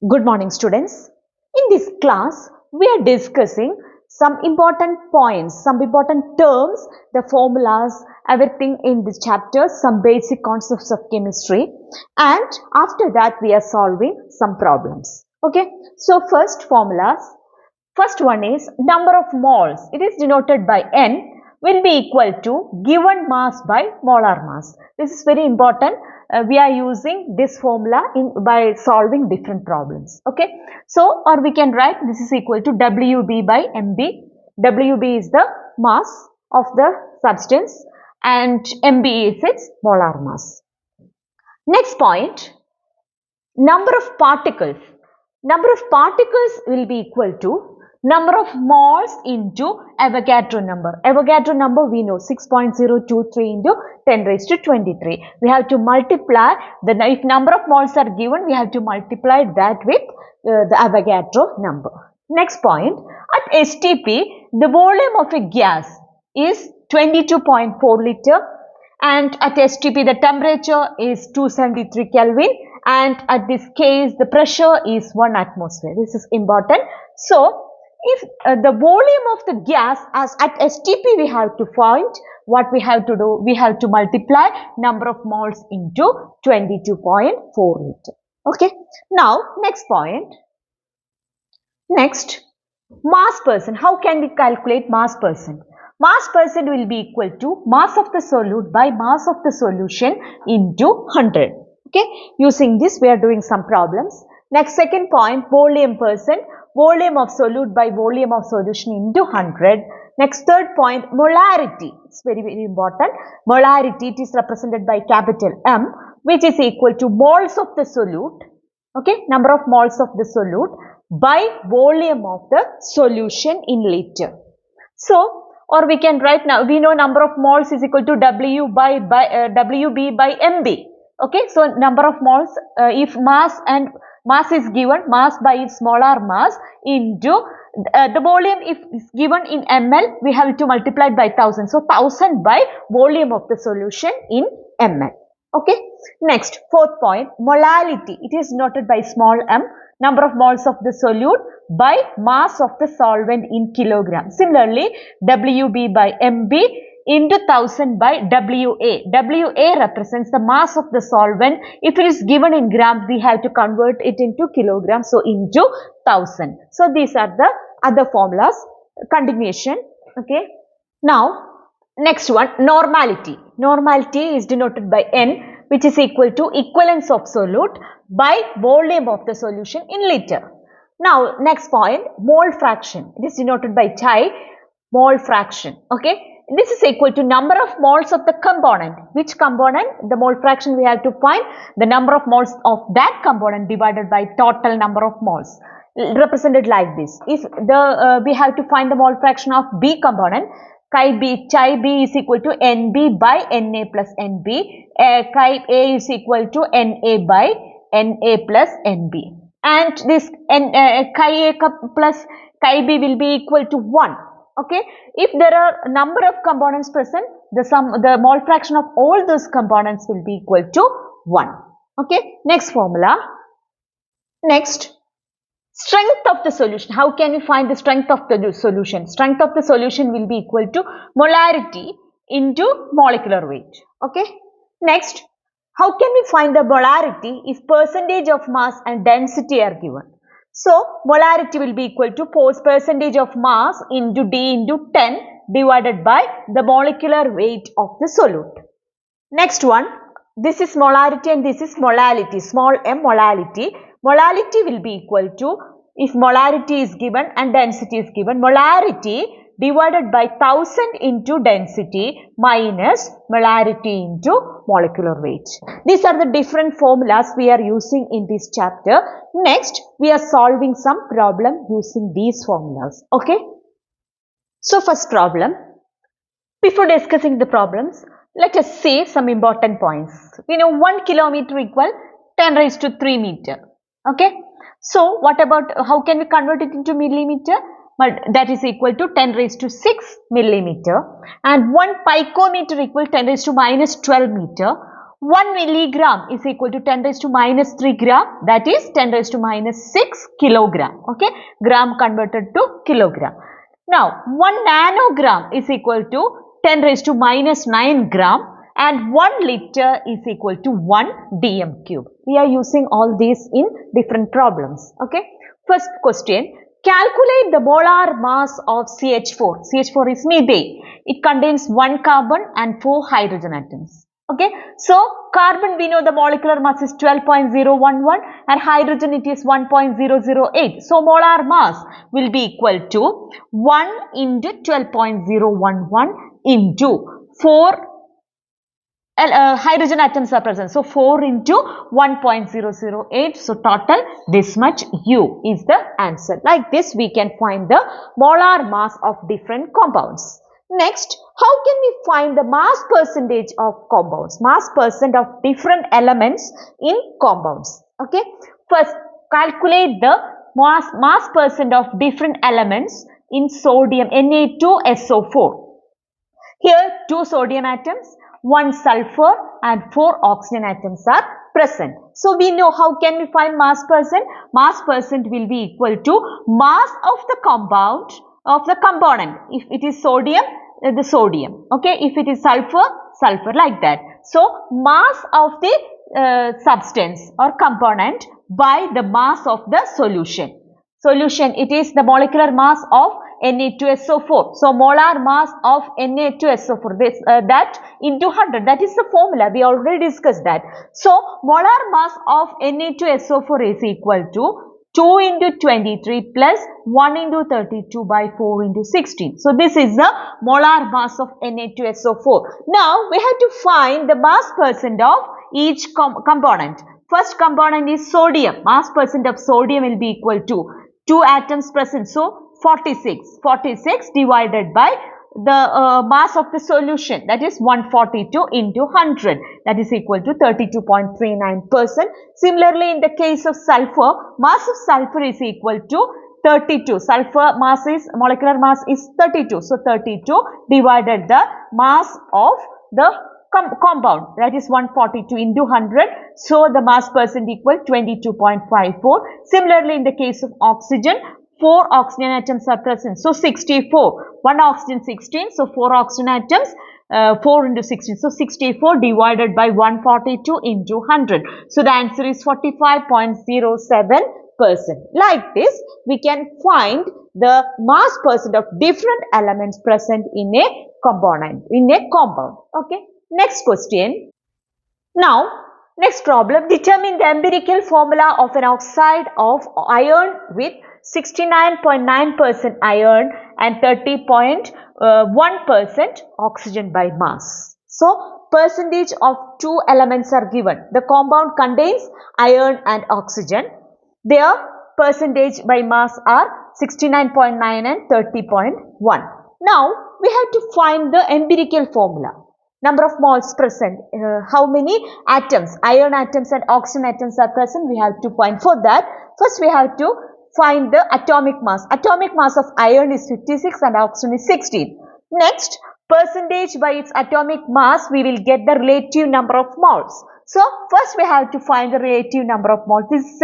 Good morning, students. In this class, we are discussing some important points, some important terms, the formulas, everything in this chapter, some basic concepts of chemistry, and after that we are solving some problems. Okay, so first formulas. First one is number of moles. It is denoted by N will be equal to given mass by molar mass. This is very important. We are using this formula by solving different problems. Okay. So, or we can write this is equal to WB by MB. WB is the mass of the substance and MB is its molar mass. Next point, number of particles. Number of particles will be equal to number of moles into Avogadro number. Avogadro number we know 6.023 into 10 raised to 23. We have to multiply, if number of moles are given, we have to multiply that with the Avogadro number. Next point, at STP, the volume of a gas is 22.4 liter and at STP the temperature is 273 Kelvin and at this case the pressure is 1 atmosphere. This is important. So, if the volume of the gas as at STP we have to find, what we have to do, we have to multiply number of moles into 22.4 liter. Okay. Now, next point. Next, mass percent. How can we calculate mass percent? Mass percent will be equal to mass of the solute by mass of the solution into 100. Okay. Using this, we are doing some problems. Next, second point, volume percent. Volume of solute by volume of solution into 100. Next, third point, molarity. It's very, very important. Molarity, it is represented by capital M, which is equal to moles of the solute. Okay, number of moles of the solute by volume of the solution in liter. So, or we can write now, we know number of moles is equal to WB by MB. Okay, so number of moles, if mass is given, mass by its molar mass into the volume if is given in ml, we have to multiply by 1000. So, 1000 by volume of the solution in ml. Okay. Next, fourth point, molality. It is noted by small m, number of moles of the solute by mass of the solvent in kilogram. Similarly, WB by MB into 1000 by WA. WA represents the mass of the solvent. If it is given in gram, we have to convert it into kilograms. So, into 1000. So, these are the other formulas. Continuation. Okay. Now, next one, normality. Normality is denoted by N, which is equal to equivalence of solute by volume of the solution in liter. Now, next point, mole fraction. It is denoted by chi, mole fraction. Okay. This is equal to number of moles of the component. Which component? The mole fraction we have to find the number of moles of that component divided by total number of moles. Represented like this. If we have to find the mole fraction of B component, chi B is equal to NB by NA plus NB. Chi A is equal to NA by NA plus NB. And this chi A plus chi B will be equal to 1. Okay. If there are a number of components present, the mole fraction of all those components will be equal to 1. Okay. Next formula. Next, strength of the solution. How can we find the strength of the solution? Strength of the solution will be equal to molarity into molecular weight. Okay. Next, how can we find the molarity if percentage of mass and density are given? So, molarity will be equal to percentage of mass into D into 10 divided by the molecular weight of the solute. Next one, this is molarity and this is molality, small m molality. Molality will be equal to, if molarity is given and density is given, molarity divided by 1000 into density minus molarity into molecular weight. These are the different formulas we are using in this chapter. Next, we are solving some problem using these formulas. Okay. So, first problem. Before discussing the problems, let us see some important points. We know 1 kilometer equal 10 raised to 3 meter. Okay. So, what about, how can we convert it into millimeter? But that is equal to 10 raised to 6 millimeter. And 1 picometer equal 10 raised to minus 12 meter. 1 milligram is equal to 10 raised to minus 3 gram, that is 10 raised to minus 6 kilogram. Okay, gram converted to kilogram. Now 1 nanogram is equal to 10 raised to minus 9 gram, and 1 liter is equal to 1 dm cube. We are using all these in different problems. Okay, first question. Calculate the molar mass of CH4. CH4 is methane. It contains 1 carbon and 4 hydrogen atoms. Okay, so carbon, we know the molecular mass is 12.011 and hydrogen it is 1.008. So molar mass will be equal to 1 into 12.011 into 4 hydrogen atoms are present. So 4 into 1.008. So total this much U is the answer. Like this we can find the molar mass of different compounds. Next, how can we find the mass percentage of compounds? Mass percent of different elements in compounds. Okay. First, calculate the mass percent of different elements in sodium Na2SO4. Here 2 sodium atoms, 1 sulfur and 4 oxygen atoms are present. So we know how can we find mass percent? Mass percent will be equal to mass of the compound of the component. If it is sodium, the sodium. Okay, if it is sulfur, sulfur, like that. So mass of the substance or component by the mass of the solution. Solution, it is the molecular mass of Na2SO4. So molar mass of Na2SO4, this that into 100, that is the formula, we already discussed that. So molar mass of Na2SO4 is equal to 2 into 23 plus 1 into 32 by 4 into 16. So this is the molar mass of Na2SO4. Now we have to find the mass percent of each component. First component is sodium. Mass percent of sodium will be equal to 2 atoms present. So 46. 46 divided by the mass of the solution, that is 142 into 100, that is equal to 32.39%. Similarly, in the case of sulfur, mass of sulfur is equal to 32. Sulfur mass is, molecular mass is 32. So 32 divided the mass of the compound, that is 142 into 100. So the mass percent equal 22.54. Similarly, in the case of oxygen, 4 oxygen atoms are present. So 64. 1 oxygen 16. So 4 oxygen atoms. 4 into 16. So 64 divided by 142 into 100. So the answer is 45.07%. Like this, we can find the mass percent of different elements present in a component, in a compound. Okay. Next question. Now, next problem. Determine the empirical formula of an oxide of iron with 69.9% iron and 30.1% oxygen by mass. So, percentage of 2 elements are given. The compound contains iron and oxygen. Their percentage by mass are 69.9 and 30.1. Now, we have to find the empirical formula. Number of moles present, how many atoms, iron atoms and oxygen atoms are present, we have to find. For that, first we have to find the atomic mass. Atomic mass of iron is 56 and oxygen is 16. Next, percentage by its atomic mass, we will get the relative number of moles. So, first we have to find the relative number of moles. This is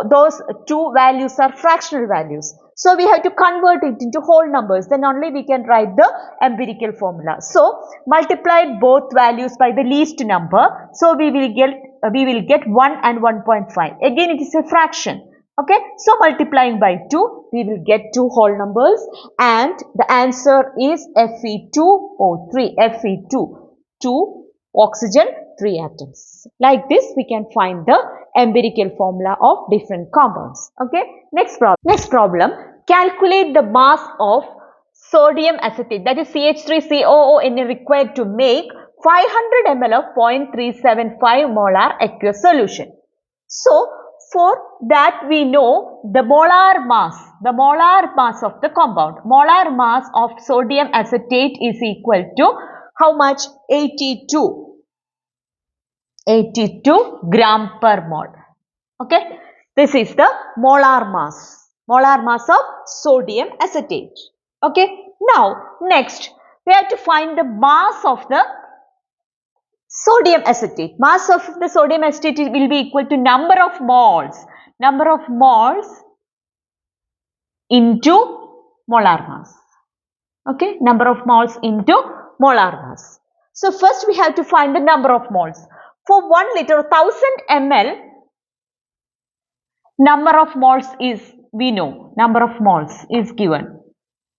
those two values are fractional values. So, we have to convert it into whole numbers. Then only we can write the empirical formula. So, multiply both values by the least number. So, we will get 1 and 1.5. Again, it is a fraction. Okay. So, multiplying by 2, we will get 2 whole numbers. And the answer is Fe2O3. Fe2. 2 oxygen, 3 atoms. Like this, we can find the empirical formula of different compounds. Okay. Next problem. Calculate the mass of sodium acetate, that is CH3COONA, required to make 500 ml of 0.375 molar aqueous solution. So, for that we know the molar mass of the compound. Molar mass of sodium acetate is equal to how much? 82 gram per mole. Okay, this is the molar mass of sodium acetate. Okay, now next we have to find the mass of the Sodium acetate. Mass of the sodium acetate will be equal to number of moles. Number of moles into molar mass. Okay, number of moles into molar mass. So first we have to find the number of moles. For 1 liter, 1000 ml, number of moles is, we know, number of moles is given.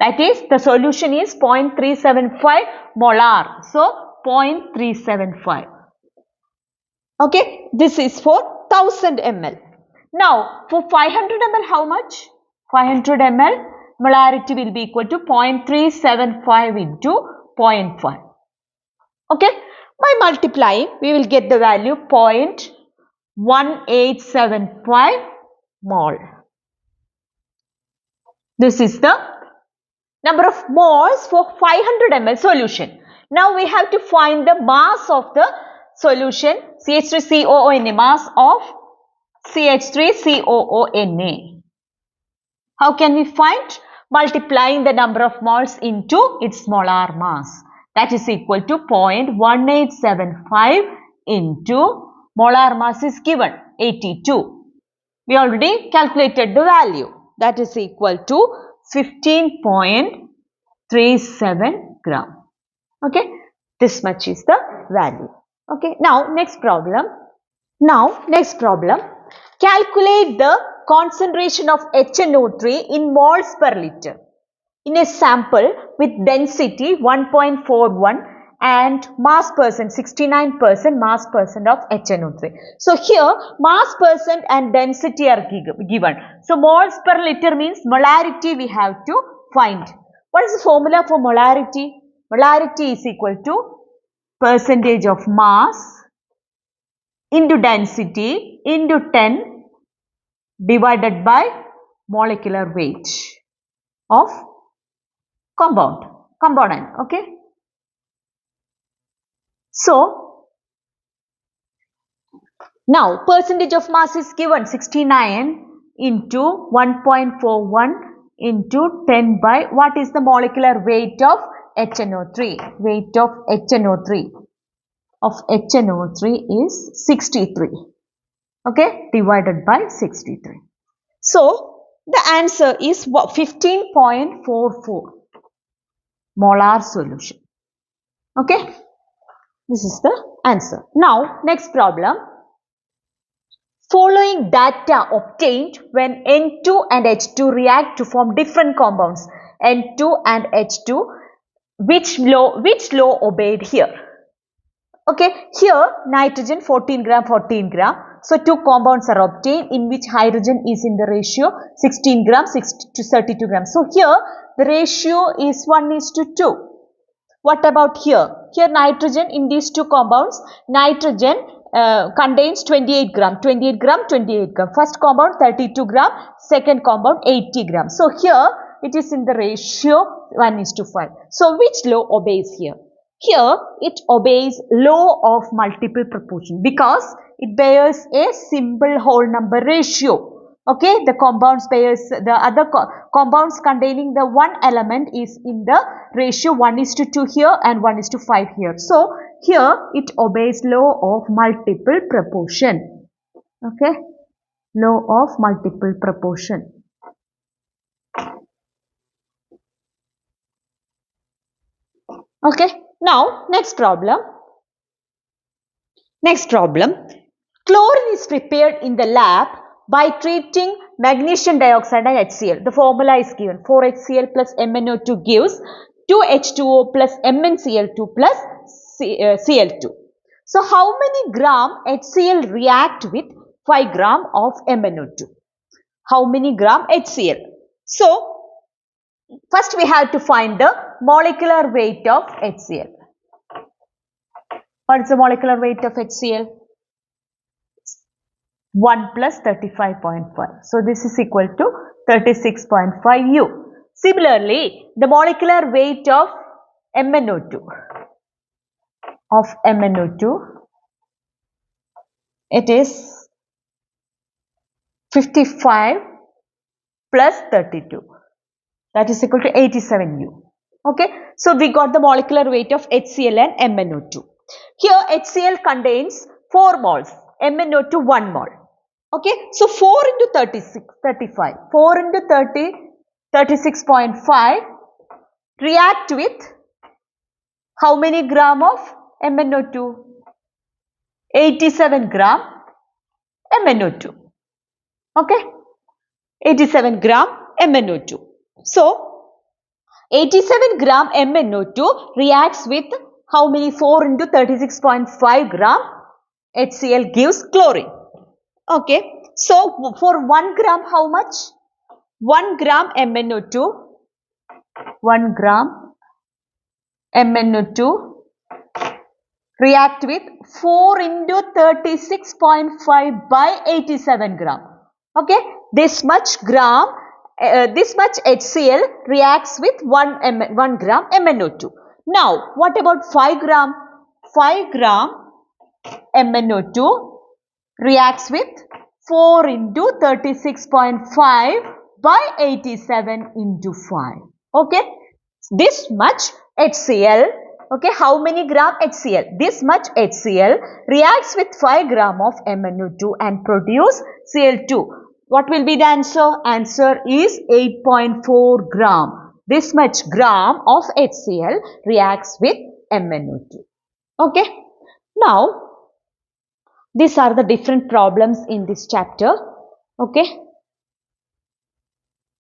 That is, the solution is 0.375 molar. So 0.375. Okay, this is for 1000 ml. Now, for 500 ml, how much? 500 ml, molarity will be equal to 0.375 into 0.5. Okay, by multiplying, we will get the value 0.1875 mole. This is the number of moles for 500 ml solution. Now, we have to find the mass of the solution CH3COONA, mass of CH3COONA. How can we find? Multiplying the number of moles into its molar mass. That is equal to 0.1875 into molar mass is given 82. We already calculated the value. That is equal to 15.37 gram. Okay, this much is the value. Okay, now next problem. Calculate the concentration of HNO3 in moles per liter in a sample with density 1.41 and mass percent 69% mass percent of HNO3. So here mass percent and density are given. So moles per liter means molarity we have to find. What is the formula for molarity? Molarity is equal to percentage of mass into density into 10 divided by molecular weight of component. Okay. So now percentage of mass is given 69 into 1.41 into 10 by what is the molecular weight of HNO3? Weight of HNO3 is 63. Okay, divided by 63. So the answer is 15.44 molar solution. Okay, this is the answer. Now next problem. Following data obtained when N2 and H2 react to form different compounds, N2 and H2, which law obeyed here? Okay, here nitrogen 14 gram. So two compounds are obtained in which hydrogen is in the ratio 16 gram to 32 grams. So here the ratio is 1:2. What about here? Here nitrogen in these two compounds, nitrogen contains 28 gram. First compound 32 gram, second compound 80 gram. So here it is in the ratio 1:5. So which law obeys here? Here it obeys law of multiple proportion because it bears a simple whole number ratio. Okay, the compounds bears the other compounds containing the one element is in the ratio 1:2 here and 1:5 here. So here it obeys law of multiple proportion. Okay, law of multiple proportion. Okay, now next problem. Chlorine is prepared in the lab by treating magnesium dioxide and HCl. The formula is given. 4HCl plus MnO2 gives 2H2O plus MnCl2 plus Cl2. So how many gram HCl react with 5 gram of MnO2? How many gram HCl? So first we have to find the molecular weight of HCl. What is the molecular weight of HCl? 1 plus 35.5. So this is equal to 36.5 U. Similarly, the molecular weight of MnO2. It is 55 plus 32. That is equal to 87 U. Okay. So we got the molecular weight of HCl and MnO2. Here HCl contains 4 moles, MnO2 1 mole. Okay, so 4 into 35. 4 into 30, 36.5 react with how many gram of MnO2? 87 gram MnO2. Okay, 87 gram MnO2. So, 87 gram MnO2 reacts with how many? 4 into 36.5 gram HCl gives chlorine. Okay, so for 1 gram how much? 1 gram MnO2, 1 gram MnO2 react with 4 into 36.5 by 87 gram. Okay, this much gram, this much HCl reacts with 1 gram MnO2. Now, what about 5 gram? 5 gram MnO2 reacts with 4 into 36.5 by 87 into 5. Okay, this much HCl. Okay, how many gram HCl? This much HCl reacts with 5 gram of MnO2 and produce Cl2. What will be the answer? Answer is 8.4 gram. This much gram of HCl reacts with MnO2. Okay, now these are the different problems in this chapter. Okay,